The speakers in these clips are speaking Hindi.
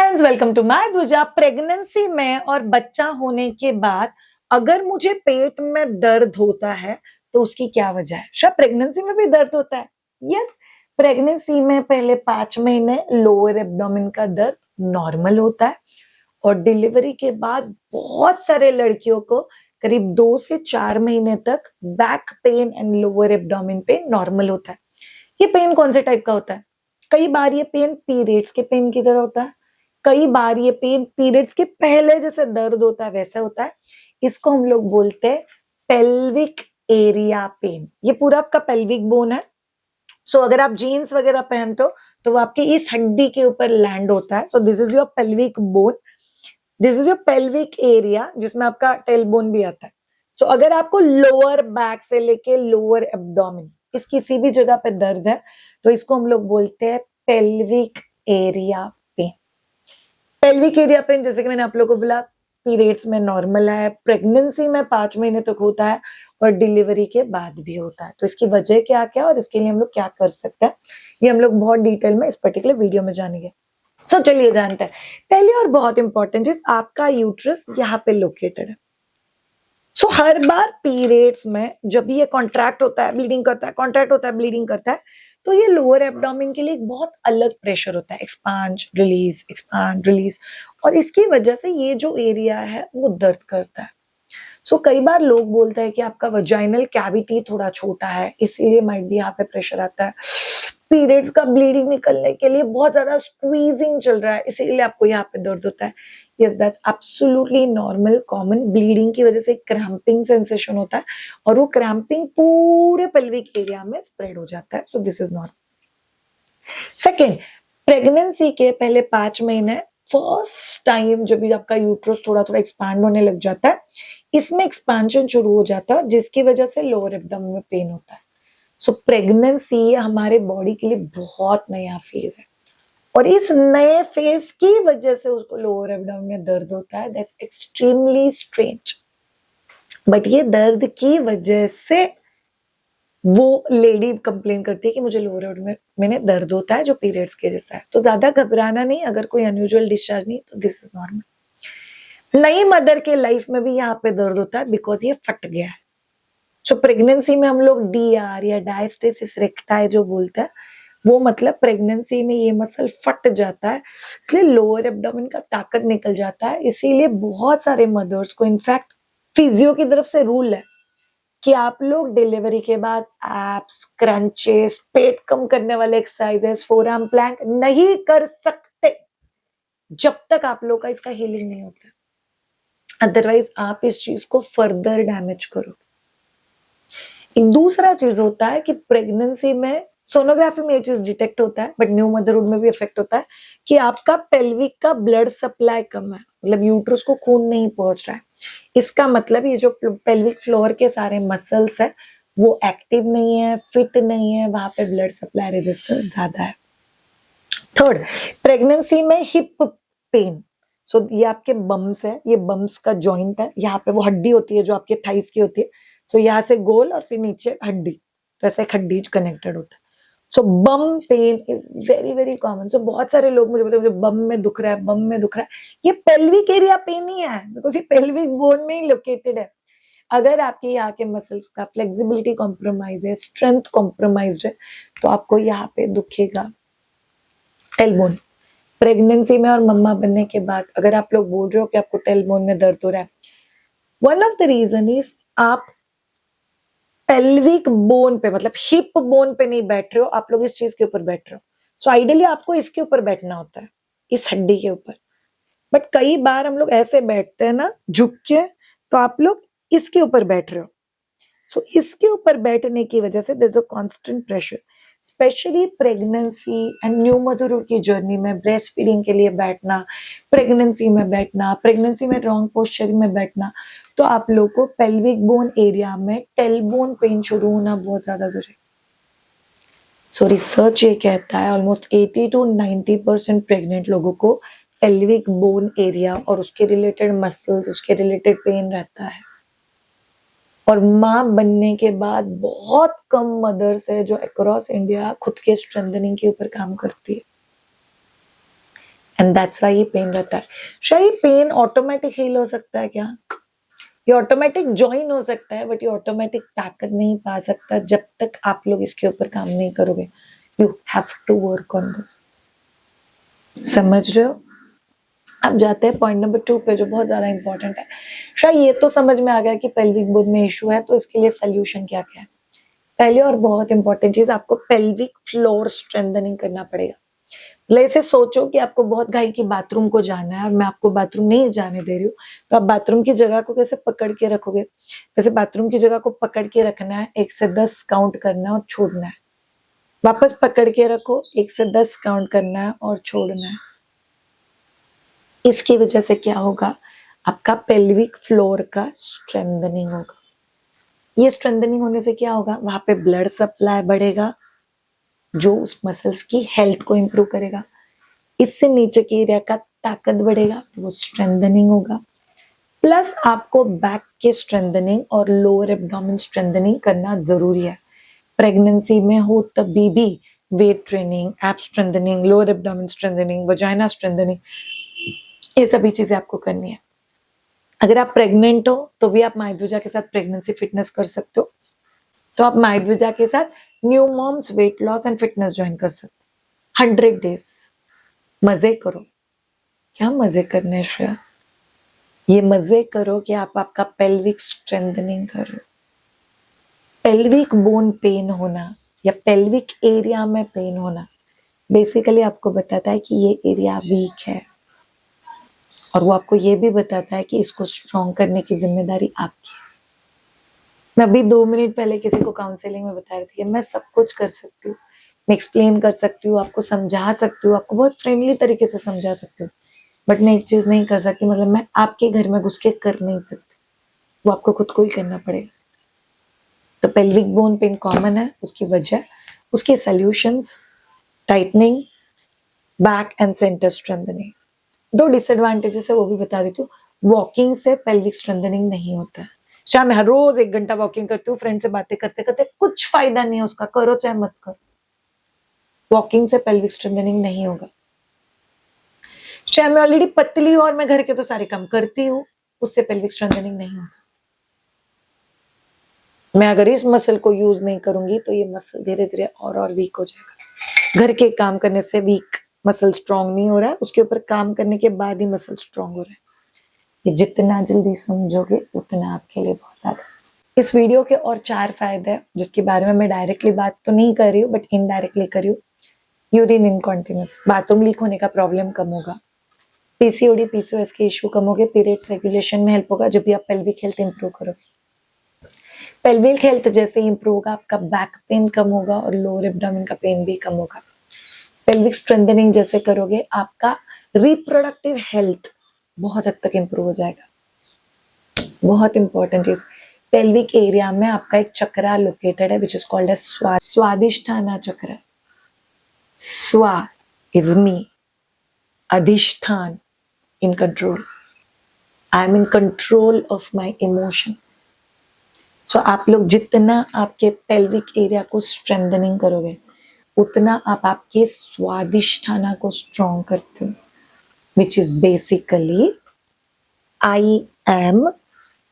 फ्रेंड्स, वेलकम टू माय भुजा। प्रेगनेंसी में और बच्चा होने के बाद अगर मुझे पेट में दर्द होता है तो उसकी क्या वजह है? शायद प्रेगनेंसी में भी दर्द होता है। यस, प्रेगनेंसी में पहले 5 महीने लोअर एब्डोमेन का दर्द नॉर्मल होता है और डिलीवरी के बाद बहुत सारे लड़कियों को करीब 2 से 4 महीने तक back pain and lower abdomen pain normal होता है। ये पेन कौन से टाइप का होता है? कई बार ये पेन पीरियड्स के पेन की तरह होता है, कई बार ये पेन पीरियड्स के पहले जैसे दर्द होता है वैसा होता है। इसको हम लोग बोलते हैं पेल्विक एरिया पेन। ये पूरा आपका पेल्विक बोन है। सो अगर आप जीन्स वगैरह पहनते हो तो वो आपकी इस हड्डी के ऊपर लैंड होता है। So this is your pelvic bone, this is your pelvic area जिसमें आपका टेल बोन भी आता है। सो अगर आपको लोअर बैक से लेके लोअर एब्डोमेन इस किसी भी जगह पे दर्द है तो इसको हम लोग बोलते हैं pelvic area pain. Pelvic area pain जैसे कि मैंने आप लोगों को बोला पीरियड्स में नॉर्मल है, प्रेगनेंसी में 5 महीने तक होता है और डिलीवरी के बाद भी होता है। तो इसकी वजह क्या क्या और इसके लिए हम लोग क्या कर सकते हैं, ये हम लोग बहुत डिटेल में इस पर्टिकुलर वीडियो में जानेंगे। सो चलिए जानते हैं। पहली और बहुत इंपॉर्टेंट चीज, आपका यूट्रस यहाँ पे लोकेटेड है। सो हर बार पीरियड्स में जब भी ये कॉन्ट्रैक्ट होता है, ब्लीडिंग करता है, कॉन्ट्रैक्ट होता है, ब्लीडिंग करता है, तो ये लोअर एब्डोमेन के लिए एक बहुत अलग प्रेशर होता है, एक्सपांड रिलीज, और इसकी वजह से ये जो एरिया है वो दर्द करता है। सो कई बार लोग बोलते हैं कि आपका वजाइनल कैविटी थोड़ा छोटा है, इसीलिए माइट भी यहाँ पे प्रेशर आता है। पीरियड्स का ब्लीडिंग निकलने के लिए बहुत ज्यादा स्क्वीजिंग चल रहा है, इसीलिए आपको यहाँ पे दर्द होता है। Yes, that's absolutely normal, common. Bleeding की वजह से क्रैम्पिंग सेंसेशन होता है और वो क्रैम्पिंग पूरे पेल्विक एरिया में स्प्रेड हो जाता है। So this is normal. Second, pregnancy के पहले 5 महीने फर्स्ट टाइम जब भी आपका यूट्रस थोड़ा थोड़ा एक्सपांड होने लग जाता है, इसमें एक्सपांशन शुरू हो जाता है जिसकी वजह से लोअर एब्डोमेन में पेन होता है। सो प्रेगनेंसी हमारे बॉडी के लिए बहुत नया फेज है और इस नए फेज की वजह से उसको लोअर एब्डोमेन में दर्द होता है। दैट्स एक्सट्रीमली स्ट्रेंज, बट ये दर्द की वजह से वो लेडी कंप्लेन करती है कि मुझे लोअर एब्डोमेन में दर्द होता है जो पीरियड्स के जैसा है। तो ज्यादा घबराना नहीं, अगर कोई अनयूजुअल डिस्चार्ज नहीं तो दिस इज नॉर्मल। नई मदर के लाइफ में भी यहाँ पे दर्द होता है बिकॉज ये फट गया है। सो प्रेगनेंसी में हम लोग DR या डायस्टेसिस रेक्टाई जो बोलते हैं, वो मतलब प्रेगनेंसी में ये मसल फट जाता है, इसलिए लोअर एब्डोमेन का ताकत निकल जाता है। इसीलिए बहुत सारे मदर्स को, इनफैक्ट फिजियो की तरफ से रूल है कि आप लोग डिलीवरी के बाद एब्स, क्रंचेस, पेट कम करने वाले एक्सरसाइजेस, फोरआर्म प्लैंक नहीं कर सकते जब तक आप लोग का इसका हीलिंग नहीं होता। अदरवाइज आप इस चीज को फर्दर डैमेज करो। एक दूसरा चीज होता है कि प्रेगनेंसी में सोनोग्राफी में ये चीज डिटेक्ट होता है, बट न्यू मदरहुड में भी इफेक्ट होता है कि आपका पेल्विक का ब्लड सप्लाई कम है, मतलब यूट्रस को खून नहीं पहुंच रहा है। इसका मतलब ये जो पेल्विक फ्लोर के सारे मसल्स है वो एक्टिव नहीं है, फिट नहीं है, वहां पे ब्लड सप्लाई रेजिस्टेंस ज्यादा है। थर्ड, प्रेगनेंसी में हिप पेन। सो ये आपके बम्स है, ये बम्स का जॉइंट है, यहाँ पे वो हड्डी होती है जो आपके थाइस की होती है। सो यहाँ से गोल और फिर नीचे हड्डी, वैसे एक हड्डी कनेक्टेड होता है। So bone pain is very very common. So बहुत सारे लोग मुझे बोलते हैं मुझे बम में दुख रहा है, बम में दुख रहा है। ये पेल्विक एरिया पेन ही है बिकॉज ये पेल्विक बोन में ही लोकेटेड है। अगर आपके यहाँ के मसल्स का फ्लेक्सिबिलिटी कॉम्प्रोमाइज है, स्ट्रेंथ कॉम्प्रोमाइज्ड है, तो आपको यहाँ पे दुखेगा टेलबोन। प्रेगनेंसी में और मम्मा बनने के बाद अगर आप लोग बोल रहे हो कि आपको टेलबोन में दर्द हो रहा है, one of the reason is आप पेल्विक बोन पे, मतलब हिप बोन पे नहीं बैठ रहे हो, आप लोग इस चीज के ऊपर बैठ रहे हो। सो आइडियली आपको इसके ऊपर बैठना होता है, इस हड्डी के ऊपर, बट कई बार हम लोग ऐसे बैठते हैं ना झुक के, तो आप लोग इसके ऊपर बैठ रहे हो। सो इसके ऊपर बैठने की वजह से there is a constant pressure, specially pregnancy and new motherhood की जर्नी में ब्रेस्ट फीडिंग के लिए बैठना, प्रेगनेंसी में रॉन्ग पोस्चर में बैठना, तो आप लोग को पेल्विक बोन एरिया में टेलबोन पेन शुरू होना बहुत ज्यादा जरूरी है। सो रिसर्च ये कहता है ऑलमोस्ट 80 to 90% प्रेग्नेंट लोगों को पेल्विक बोन एरिया और उसके रिलेटेड मसल्स, उसके रिलेटेड पेन रहता है। और माँ बनने के बाद बहुत कम मदर्स है जो अक्रॉस इंडिया खुद के स्ट्रेंथनिंग के ऊपर काम करती है। एंड दैट्स व्हाई ये पेन रहता है। शायद ये पेन ऑटोमेटिक हील हो सकता है क्या? ये ऑटोमेटिक ज्वाइन हो सकता है, बट ये ऑटोमेटिक ताकत नहीं पा सकता जब तक आप लोग इसके ऊपर काम नहीं करोगे। You have to work on this. समझ रहे हो? अब जाते हैं पॉइंट नंबर 2 पे, जो बहुत ज्यादा इंपॉर्टेंट है। शायद ये तो समझ में आ गया कि पेल्विक बोन में इशू है, तो इसके लिए सोल्यूशन क्या क्या है। पहले और बहुत इंपॉर्टेंट चीज, आपको पेल्विक फ्लोर स्ट्रेंथनिंग करना पड़ेगा। मतलब ऐसे सोचो कि आपको बहुत घाई की बाथरूम को जाना है और मैं आपको बाथरूम नहीं जाने दे रही हूँ, तो आप बाथरूम की जगह को कैसे पकड़ के रखोगे? वैसे बाथरूम की जगह को पकड़ के रखना है, 1 से 10 काउंट करना है और छोड़ना है। वापस पकड़ के रखो, 1 से 10 काउंट करना है और छोड़ना है। इसकी वजह से क्या होगा? आपका पेल्विक फ्लोर का स्ट्रेंथनिंग होगा। ये स्ट्रेंथनिंग होने से क्या होगा? वहां पे ब्लड सप्लाई बढ़ेगा, जो उस मसल्स की हेल्थ को इंप्रूव करेगा। इससे नीचे के एरिया का ताकत बढ़ेगा, तो वो स्ट्रेंथनिंग होगा। प्लस आपको बैक के स्ट्रेंथनिंग और लोअर एब्डोमेन स्ट्रेंथनिंग करना जरूरी है। प्रेगनेंसी में हो तभी भी वेट ट्रेनिंग, एब strengthening, lower abdomen strengthening, vagina strengthening, ये सभी चीजें आपको करनी है। अगर आप प्रेग्नेंट हो तो भी आप माइध्वजा के साथ प्रेगनेंसी फिटनेस कर सकते हो, तो आप माइध्वजा के साथ new moms weight loss and fitness join कर सकते हो। 100 डेज मजे करो। क्या मजे करने श्रेया? ये मजे करो कि आप आपका पेल्विक स्ट्रेंथनिंग करो। पेल्विक बोन पेन होना या पेल्विक एरिया में पेन होना बेसिकली आपको बताता है कि ये एरिया वीक है, और वो आपको ये भी बताता है कि इसको स्ट्रॉन्ग करने की जिम्मेदारी आपकी है। मैं अभी 2 मिनट पहले किसी को काउंसलिंग में बता रही थी कि मैं सब कुछ कर सकती हूँ, मैं एक्सप्लेन कर सकती हूँ, आपको समझा सकती हूँ, आपको बहुत फ्रेंडली तरीके से समझा सकती हूँ, बट मैं एक चीज नहीं कर सकती, मतलब मैं आपके घर में घुस के कर नहीं सकती, वो आपको खुद को ही करना पड़ेगा। तो पेल्विक बोन पेन कॉमन है, उसकी वजह, उसके solutions, tightening, back and centre strengthening. 2 disadvantages है वो भी बता देती हूँ। वॉकिंग से पेल्विक स्ट्रेंथनिंग नहीं होता है। शायद मैं हर रोज 1 घंटा वॉकिंग करती हूँ, फ्रेंड से बातें करते करते, कुछ फायदा नहीं है उसका, करो चाहे मत करो। वॉकिंग से पेल्विक स्ट्रेंथनिंग नहीं होगा। शायद मैं ऑलरेडी पतली हूँ और मैं घर के तो सारे काम करती हूँ, उससे पेल्विक स्ट्रेंथनिंग नहीं हो सकती। मैं अगर इस मसल को यूज नहीं करूंगी तो ये मसल धीरे धीरे और वीक हो जाएगा। घर के काम करने से वीक मसल स्ट्रॉन्ग नहीं हो रहा है, उसके ऊपर काम करने के बाद ही मसल स्ट्रॉन्ग हो रहा है। ये जितना जल्दी समझोगे उतना आपके लिए बहुत ज्यादा। इस वीडियो के और 4 फायदे हैं जिसके बारे में मैं डायरेक्टली बात तो नहीं कर रही हूँ, बट इनडायरेक्टली कर रही हूँ। यूरिन इनकॉन्टिनेंस, बाथरूम लीक होने का प्रॉब्लम कम होगा। पीसीओडी पीसीओएस के इश्यू कम हो गए, पीरियड्स रेगुलेशन में हेल्प होगा जब भी आप पेल्विक हेल्थ इंप्रूव करोगे। पेल्विक हेल्थ जैसे इंप्रूव होगा, आपका बैक पेन कम होगा और लोअर एब्डोमेन का पेन भी कम होगा। पेल्विक स्ट्रेंथनिंग जैसे करोगे, आपका रिप्रोडक्टिव हेल्थ बहुत हद तक इंप्रूव हो जाएगा। बहुत इंपॉर्टेंट चीज, पेल्विक एरिया में आपका एक चक्रा लोकेटेड है which is called as Swadhisthana chakra. स्वा इज मी, अधिष्ठान in control, I am in control of my emotions. So आप लोग जितना आपके पेल्विक एरिया को स्ट्रेंथनिंग करोगे उतना आप आपके स्वादिष्ठाना को स्ट्रॉन्ग करते हो, which is basically I am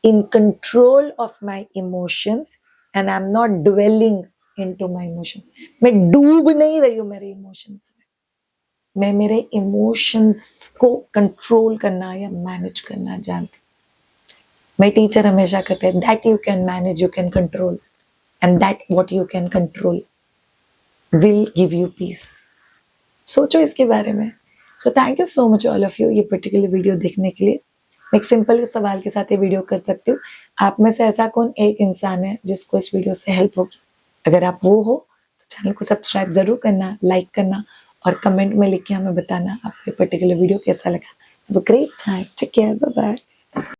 in control of my emotions and I'm not dwelling into my emotions. मैं डूब नहीं रही हूँ मेरे इमोशंस में, मैं मेरे इमोशंस को कंट्रोल करना या मैनेज करना जानती हूँ। मेरे टीचर हमेशा कहते हैं that you can manage, you can control, and that what you can control will give you peace. सोचो इसके बारे में। So thank you so much all of you ये पर्टिकुलर वीडियो देखने के लिए। मैं एक सिंपल सवाल के साथ ये वीडियो कर सकती हूँ, आप में से ऐसा कौन एक इंसान है जिसको इस वीडियो से हेल्प होगी? अगर आप वो हो तो चैनल को सब्सक्राइब जरूर करना, लाइक करना और कमेंट में लिख के हमें बताना आपको ये पर्टिकुलर वीडियो कैसा लगा। Have a great time, take care, bye bye.